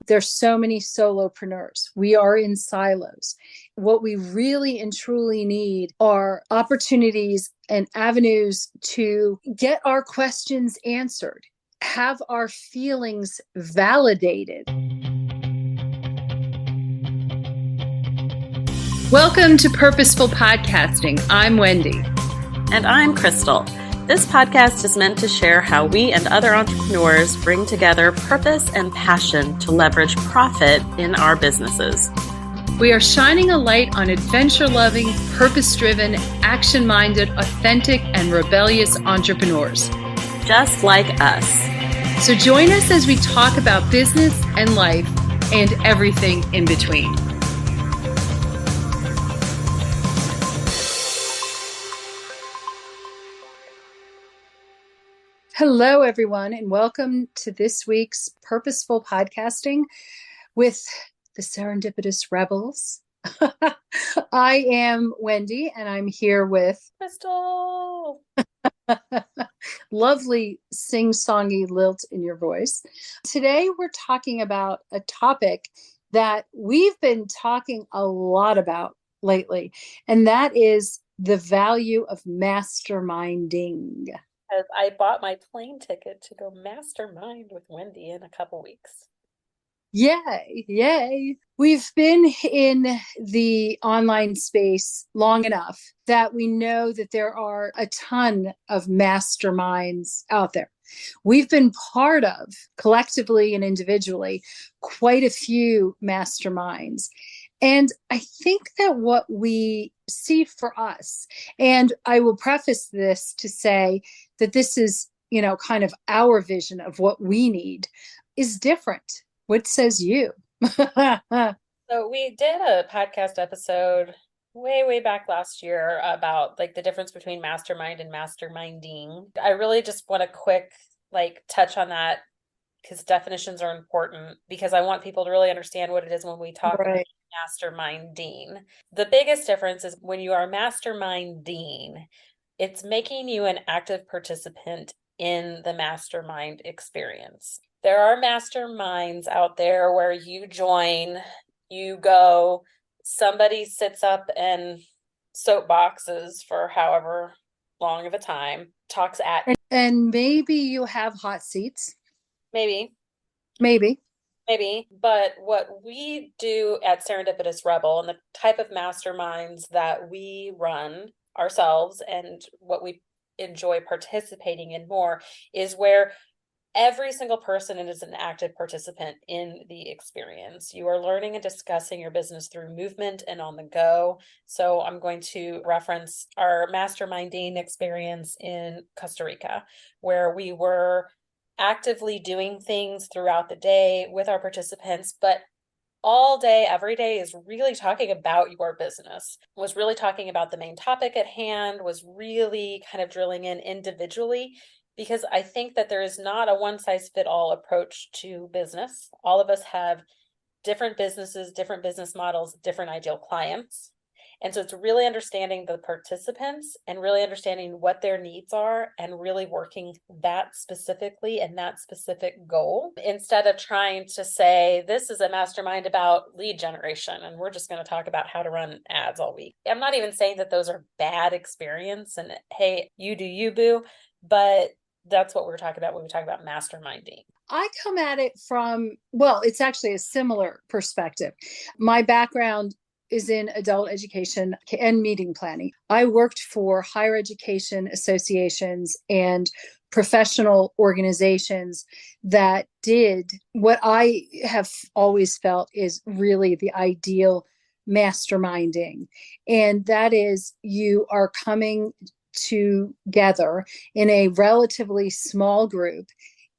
There's so many solopreneurs. We are in silos. What we really and truly need are opportunities and avenues to get our questions answered, have our feelings validated. Welcome to Purposeful Podcasting. I'm Wendy. And I'm Crystal. This podcast is meant to share how we and other entrepreneurs bring together purpose and passion to leverage profit in our businesses. We are shining a light on adventure-loving, purpose-driven, action-minded, authentic, and rebellious entrepreneurs. Just like us. So join us as we talk about business and life and everything in between. Hello, everyone, and welcome to this week's Purposeful Podcasting with the Serendipitous Rebels. I am Wendy, and I'm here with Crystal. Lovely sing-songy lilt in your voice. Today, we're talking about a topic that we've been talking a lot about lately, and that is the value of masterminding. I bought my plane ticket to go mastermind with Wendy in a couple weeks. Yay, yay. We've been in the online space long enough that we know that there are a ton of masterminds out there. We've been part of, collectively and individually, quite a few masterminds. And I think that what we see for us, and I will preface this to say that this is, kind of our vision of what we need, is different. What says you? So we did a podcast episode way back last year about the difference between mastermind and masterminding. I really just want to quick touch on that because definitions are important, because I want people to really understand what it is when we talk about masterminding. The biggest difference is when you are masterminding, it's making you an active participant in the mastermind experience. There are masterminds out there where you join, you go, somebody sits up in soapboxes for however long of a time, talks at. And maybe you have hot seats. Maybe. But what we do at Serendipitous Rebel and the type of masterminds that we run ourselves and what we enjoy participating in more is where every single person is an active participant in the experience. You are learning and discussing your business through movement and on the go. So I'm going to reference our masterminding experience in Costa Rica, where we were actively doing things throughout the day with our participants, but all day, every day is really talking about your business, was really talking about the main topic at hand, was really kind of drilling in individually, because I think that there is not a one-size-fit-all approach to business. All of us have different businesses, different business models, different ideal clients. And so it's really understanding the participants and really understanding what their needs are and really working that specifically and that specific goal, instead of trying to say, this is a mastermind about lead generation and we're just going to talk about how to run ads all week. I'm not even saying that those are bad experience and hey, you do you, boo, but that's what we're talking about when we talk about masterminding. I come at it from, it's actually a similar perspective. My background is in adult education and meeting planning. I worked for higher education associations and professional organizations that did what I have always felt is really the ideal masterminding. And that is, you are coming together in a relatively small group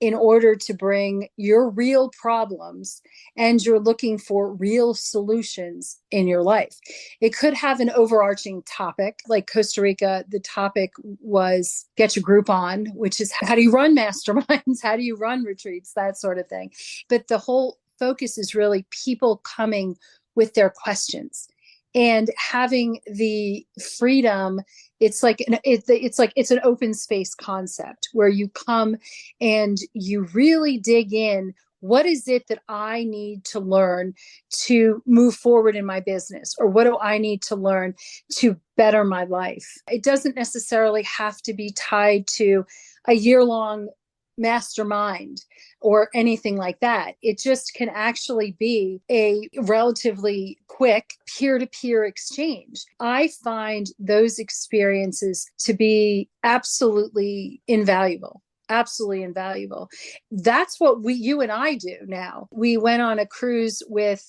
in order to bring your real problems, and you're looking for real solutions in your life. It could have an overarching topic, like Costa Rica. The topic was get your group on, which is how do you run masterminds? How do you run retreats? That sort of thing. But the whole focus is really people coming with their questions and having the freedom. It's an open space concept where you come and you really dig in What is it that I need to learn to move forward in my business? Or what do I need to learn to better my life? It doesn't necessarily have to be tied to a year-long mastermind or anything like that. It just can actually be a relatively quick peer-to-peer exchange. I find those experiences to be absolutely invaluable. Absolutely invaluable. That's what you and I do now. We went on a cruise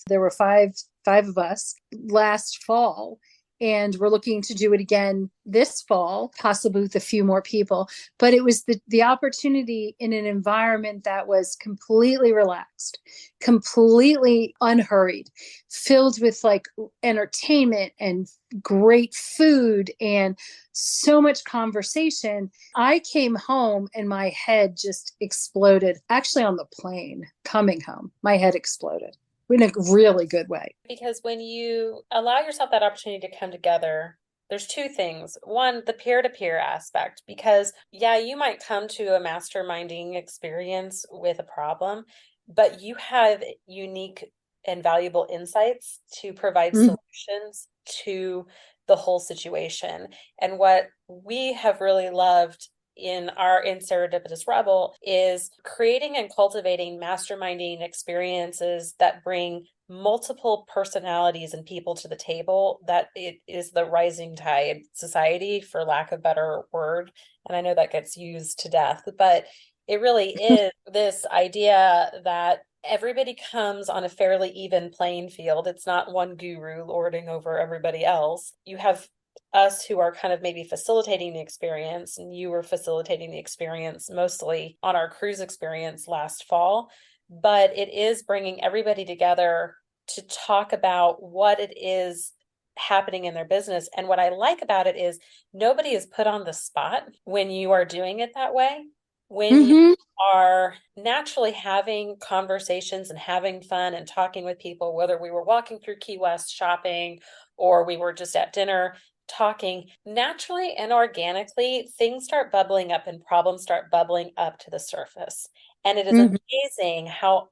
there were five of us last fall, and we're looking to do it again this fall, possibly with a few more people. But it was the opportunity in an environment that was completely relaxed, completely unhurried, filled with like entertainment and great food and so much conversation. I came home and my head just exploded. Actually, on the plane coming home, my head exploded in a really good way. Because when you allow yourself that opportunity to come together, there's two things. One, the peer-to-peer aspect, because yeah, you might come to a masterminding experience with a problem, but you have unique and valuable insights to provide Mm-hmm. solutions to the whole situation. And what we have really loved in Serendipitous Rebel is creating and cultivating masterminding experiences that bring multiple personalities and people to the table. That it is the rising tide society, for lack of a better word. And I know that gets used to death, but it really is this idea that everybody comes on a fairly even playing field. It's not one guru lording over everybody else. You have us who are kind of maybe facilitating the experience, and you were facilitating the experience mostly on our cruise experience last fall. But it is bringing everybody together to talk about what it is happening in their business. And what I like about it is nobody is put on the spot when you are doing it that way. When you Mm-hmm. are naturally having conversations and having fun and talking with people, whether we were walking through Key West shopping or we were just at dinner talking, naturally and organically, things start bubbling up and problems start bubbling up to the surface. And it is Mm-hmm. amazing how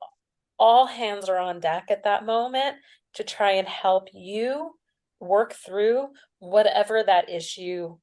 all hands are on deck at that moment to try and help you work through whatever that issue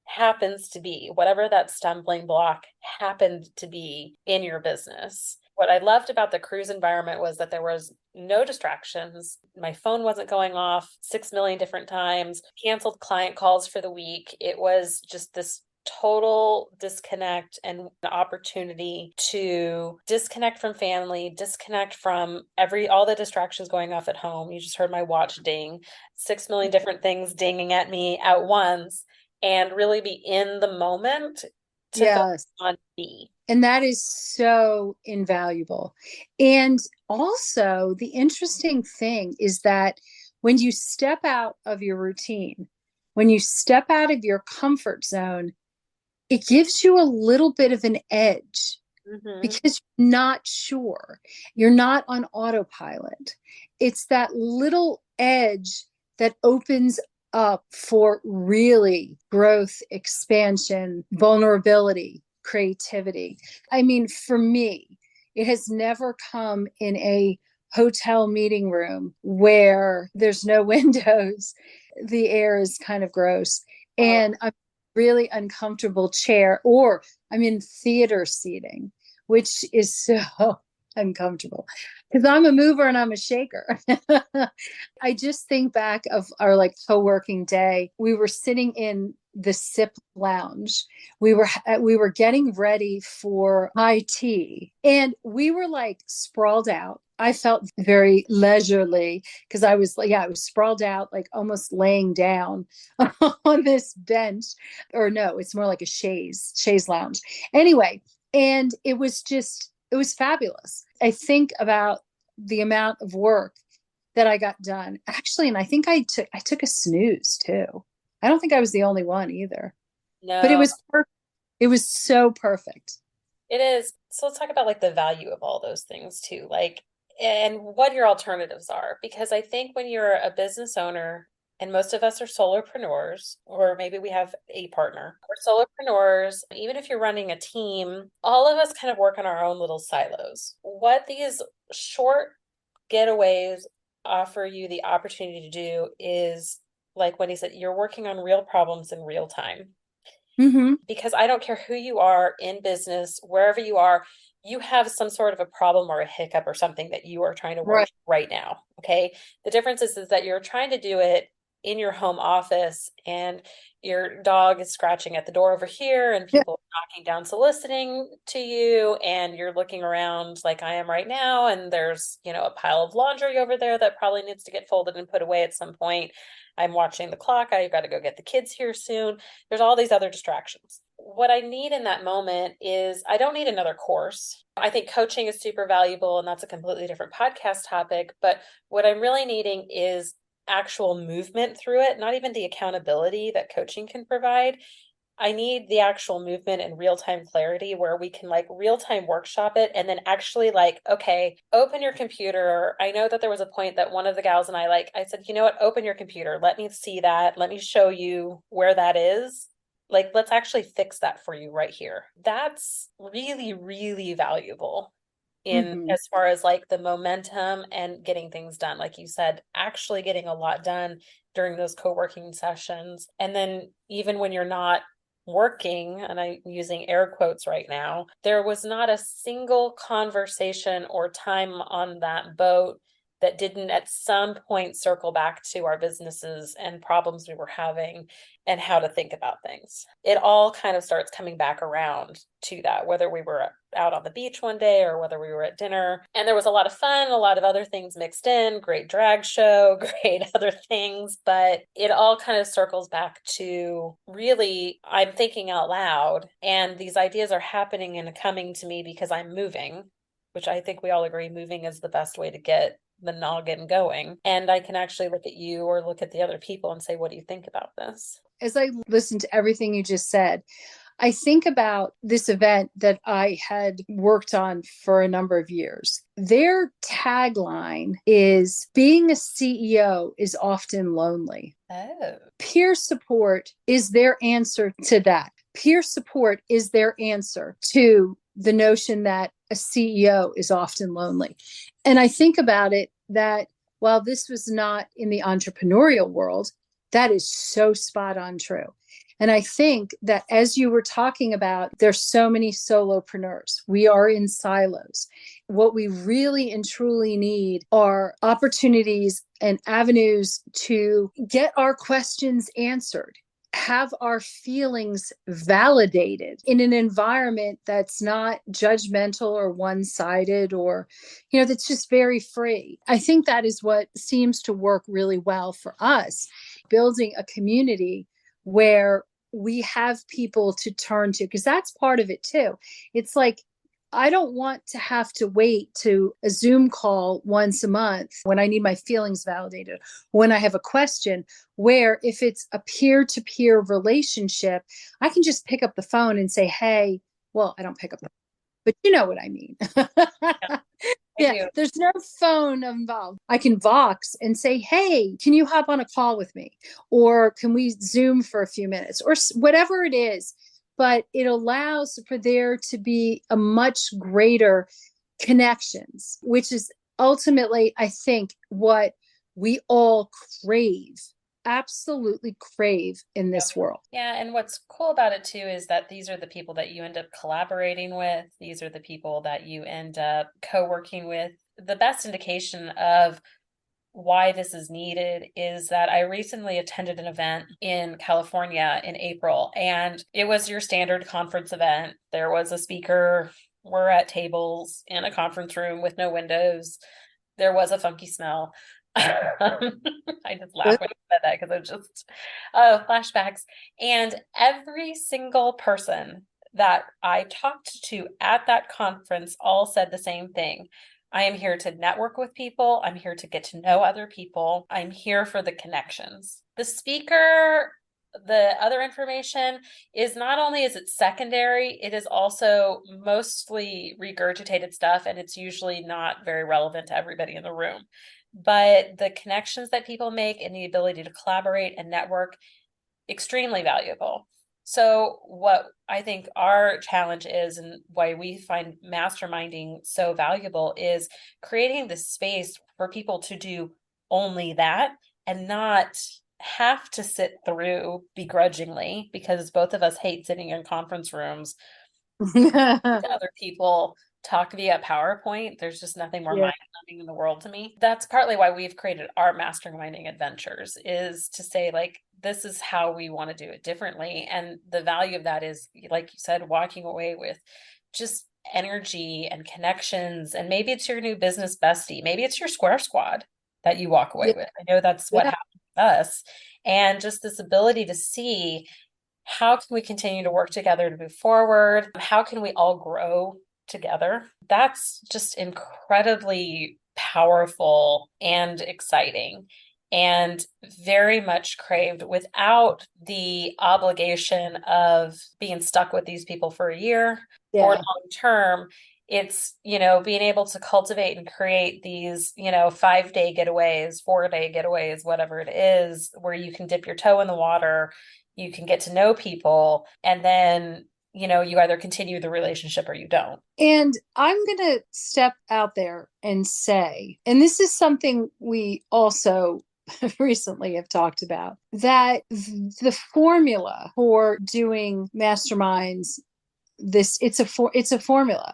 happens to be, whatever that stumbling block happened to be in your business. What I loved about the cruise environment was that there was no distractions. My phone wasn't going off 6 million different times, canceled client calls for the week. It was just this total disconnect and an opportunity to disconnect from family, disconnect from all the distractions going off at home. You just heard my watch ding, 6 million different things dinging at me at once, and really be in the moment to focus Yes. on me. And that is so invaluable. And also, the interesting thing is that when you step out of your routine, when you step out of your comfort zone, it gives you a little bit of an edge Mm-hmm. because you're not sure. You're not on autopilot. It's that little edge that opens up for really growth, expansion, vulnerability, creativity. I mean, for me, it has never come in a hotel meeting room where there's no windows. The air is kind of gross. Oh, And I'm really uncomfortable chair, or I'm in theater seating, which is so uncomfortable because I'm a mover and I'm a shaker. I just think back of our like co-working day. We were sitting in the sip lounge. We were getting ready for high tea, and we were like sprawled out. I felt very leisurely because I was sprawled out, like almost laying down on this bench. Or no, it's more like a chaise lounge. Anyway, and it was fabulous. I think about the amount of work that I got done. Actually, and I think I took a snooze too. I don't think I was the only one either. But it no, was perfect. It was so perfect. it is. So let's talk about like the value of all those things too, like, and what your alternatives are. Because I think when you're a business owner, and most of us are solopreneurs, or maybe we have a partner. We're solopreneurs. Even if you're running a team, all of us kind of work in our own little silos. What these short getaways offer you the opportunity to do is, like Wendy said, you're working on real problems in real time. Mm-hmm. Because I don't care who you are in business, wherever you are, you have some sort of a problem or a hiccup or something that you are trying to work Right. right now. Okay. The difference is that you're trying to do it in your home office, and your dog is scratching at the door over here, and Yeah. people are knocking down soliciting to you, and you're looking around like I am right now, and there's, a pile of laundry over there that probably needs to get folded and put away at some point. I'm watching the clock. I've got to go get the kids here soon. There's all these other distractions. What I need in that moment is, I don't need another course. I think coaching is super valuable, and that's a completely different podcast topic. But what I'm really needing is actual movement through it, not even the accountability that coaching can provide. I need the actual movement and real-time clarity where we can real-time workshop it, and then actually okay, open your computer. I know that there was a point that one of the gals and I said, you know what, open your computer. Let me see that. Let me show you where that is. Let's actually fix that for you right here. That's really, really valuable in Mm-hmm. as far as the momentum and getting things done. Like you said, actually getting a lot done during those co-working sessions. And then even when you're not working, and I'm using air quotes right now, there was not a single conversation or time on that boat that didn't at some point circle back to our businesses and problems we were having and how to think about things. It all kind of starts coming back around to that, whether we were out on the beach one day or whether we were at dinner. And there was a lot of fun, a lot of other things mixed in, great drag show, great other things, but it all kind of circles back to, really, I'm thinking out loud, and these ideas are happening and coming to me because I'm moving, which I think we all agree moving is the best way to get the noggin going. And I can actually look at you or look at the other people and say, what do you think about this? As I listened to everything you just said, I think about this event that I had worked on for a number of years. Their tagline is, being a CEO is often lonely. Oh. Peer support is their answer to that. Peer support is their answer to the notion that a CEO is often lonely. And I think about it that while this was not in the entrepreneurial world, that is so spot on true. And I think that as you were talking about, there's so many solopreneurs. We are in silos. What we really and truly need are opportunities and avenues to get our questions answered, have our feelings validated in an environment that's not judgmental or one-sided, or that's just very free. I think that is what seems to work really well for us, building a community where we have people to turn to, because that's part of it too. It's like, I don't want to have to wait to a Zoom call once a month when I need my feelings validated, when I have a question, where if it's a peer-to-peer relationship, I can just pick up the phone and say, hey, well, I don't pick up the phone, but you know what I mean. Yeah, Yeah, there's no phone involved. I can Vox and say, hey, can you hop on a call with me? Or can we Zoom for a few minutes? Or whatever it is. But it allows for there to be a much greater connections, which is ultimately, I think, what we all crave, absolutely crave in this world. Yeah, and what's cool about it too is that these are the people that you end up collaborating with. These are the people that you end up co-working with. The best indication of why this is needed is that I recently attended an event in California in April, and it was your standard conference event. There was a speaker. We're at tables in a conference room with no windows. There was a funky smell. I just laughed when you said that because it just flashbacks. And every single person that I talked to at that conference all said the same thing. I am here to network with people. I'm here to get to know other people. I'm here for the connections. The speaker the other information is not only is it secondary, it is also mostly regurgitated stuff, and it's usually not very relevant to everybody in the room. But the connections that people make and the ability to collaborate and network, extremely valuable. So what I think our challenge is, and why we find masterminding so valuable, is creating this space for people to do only that and not have to sit through begrudgingly, because both of us hate sitting in conference rooms to other people talk via PowerPoint. There's just nothing more Yeah. mind-numbing in the world to me. That's partly why we've created our masterminding adventures, is to say, like, this is how we want to do it differently. And the value of that is, like you said, walking away with just energy and connections. And maybe it's your new business bestie. Maybe it's your Square Squad that you walk away Yeah. with. I know that's what Yeah. happened with us. And just this ability to see, how can we continue to work together to move forward? How can we all grow together? That's just incredibly powerful and exciting, and very much craved, without the obligation of being stuck with these people for a year or Yeah. long term. It's, being able to cultivate and create these, 5-day getaways, 4-day getaways, whatever it is, where you can dip your toe in the water, you can get to know people, and then, you either continue the relationship or you don't. And I'm going to step out there and say, and this is something we also recently have talked about, that the formula for doing masterminds, it's a formula,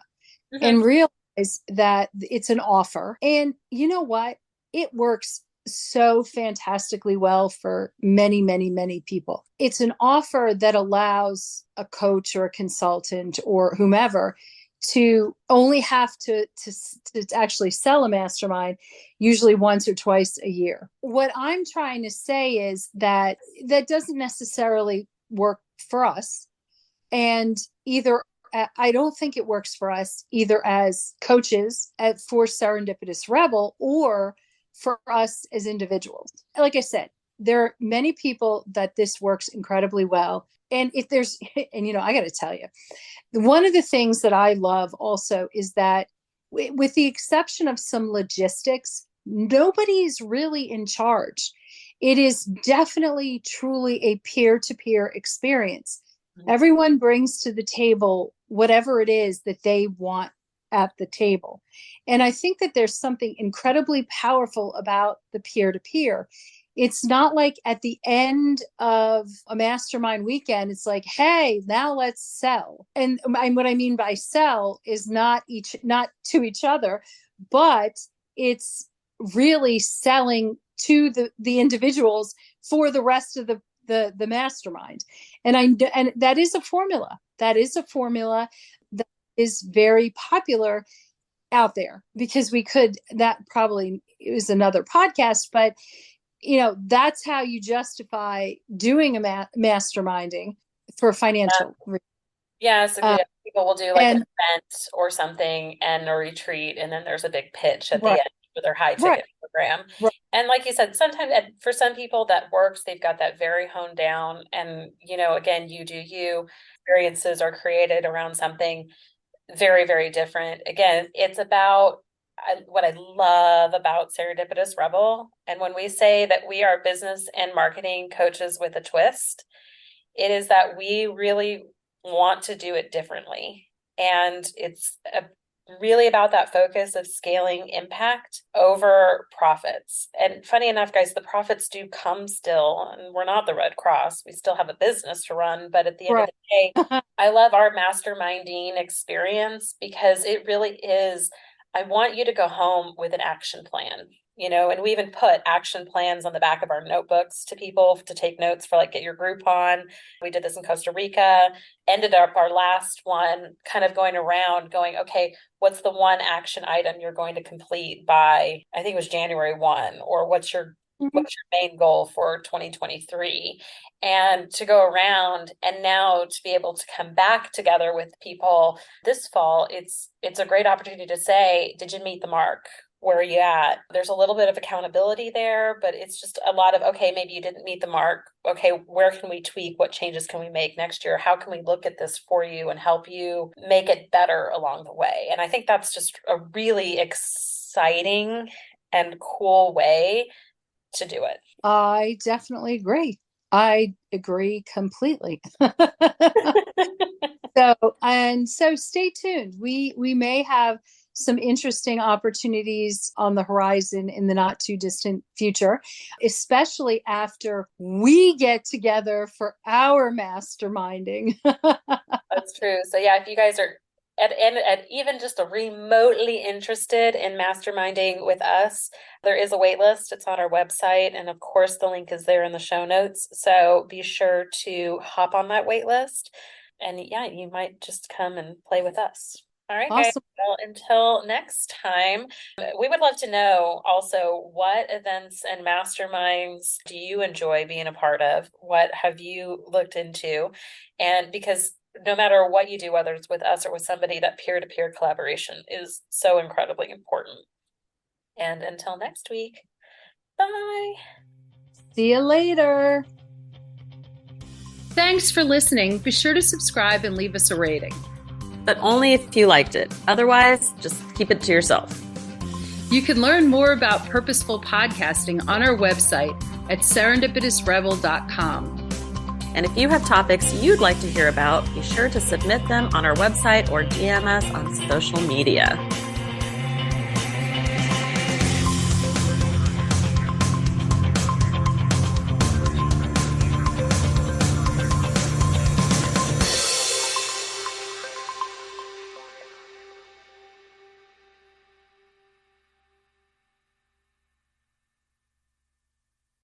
Mm-hmm. and realize that it's an offer. And you know what? It works so fantastically well for many, many, many people. It's an offer that allows a coach or a consultant or whomever to only have to actually sell a mastermind usually once or twice a year. What I'm trying to say is that that doesn't necessarily work for us. And either I don't think it works for us either as coaches for Serendipitous Rebel or for us as individuals. Like I said, there are many people that this works incredibly well. And if there's, and I got to tell you, one of the things that I love also is that, with the exception of some logistics, nobody's really in charge. It is definitely, truly a peer to peer experience. Everyone brings to the table whatever it is that they want at the table. And I think that there's something incredibly powerful about the peer to peer. It's not like at the end of a mastermind weekend, it's like, hey, now let's sell. And what I mean by sell is not to each other, but it's really selling to the individuals for the rest of the mastermind. And that is a formula. That is a formula that is very popular out there, because that probably is another podcast, but that's how you justify doing a masterminding for financial reasons. Yes, people will do like an And event or something and a retreat, and then there's a big pitch at the right, end for their high right, ticket program. right. And like you said, sometimes, and for some people that works, they've got that very honed down. And, again, you do you. Experiences are created around something very, very different. Again, it's about what I love about Serendipitous Rebel. And when we say that we are business and marketing coaches with a twist, it is that we really want to do it differently. And it's really about that focus of scaling impact over profits. And funny enough, guys, the profits do come still, and we're not the Red Cross. We still have a business to run. But at the end of Right. the day, I love our masterminding experience, because it really is, I want you to go home with an action plan. And we even put action plans on the back of our notebooks to people to take notes for, like, get your Groupon. We did this in Costa Rica, ended up our last one kind of going around going, okay, what's the one action item you're going to complete by, I think it was January 1, or what's your main goal for 2023? And to go around, and now to be able to come back together with people this fall, it's a great opportunity to say, did you meet the mark? where are you at? There's a little bit of accountability there, but it's just a lot of, okay, maybe you didn't meet the mark. Okay, where can we tweak? What changes can we make next year? How can we look at this for you and help you make it better along the way? And I think that's just a really exciting and cool way to do it. I definitely agree. I agree completely. So stay tuned. We may have some interesting opportunities on the horizon in the not too distant future, especially after we get together for our masterminding. That's true. So yeah, if you guys are at even just a remotely interested in masterminding with us, there is a wait list. It's on our website. And of course, the link is there in the show notes. So be sure to hop on that wait list. And yeah, you might just come and play with us. All right, guys. Awesome. Well, until next time, we would love to know also, what events and masterminds do you enjoy being a part of? What have you looked into? And because no matter what you do, whether it's with us or with somebody, that peer-to-peer collaboration is so incredibly important. And until next week, bye. See you later. Thanks for listening. Be sure to subscribe and leave us a rating. But only if you liked it. Otherwise, just keep it to yourself. You can learn more about purposeful podcasting on our website at serendipitousrebel.com. And if you have topics you'd like to hear about, be sure to submit them on our website or DM us on social media.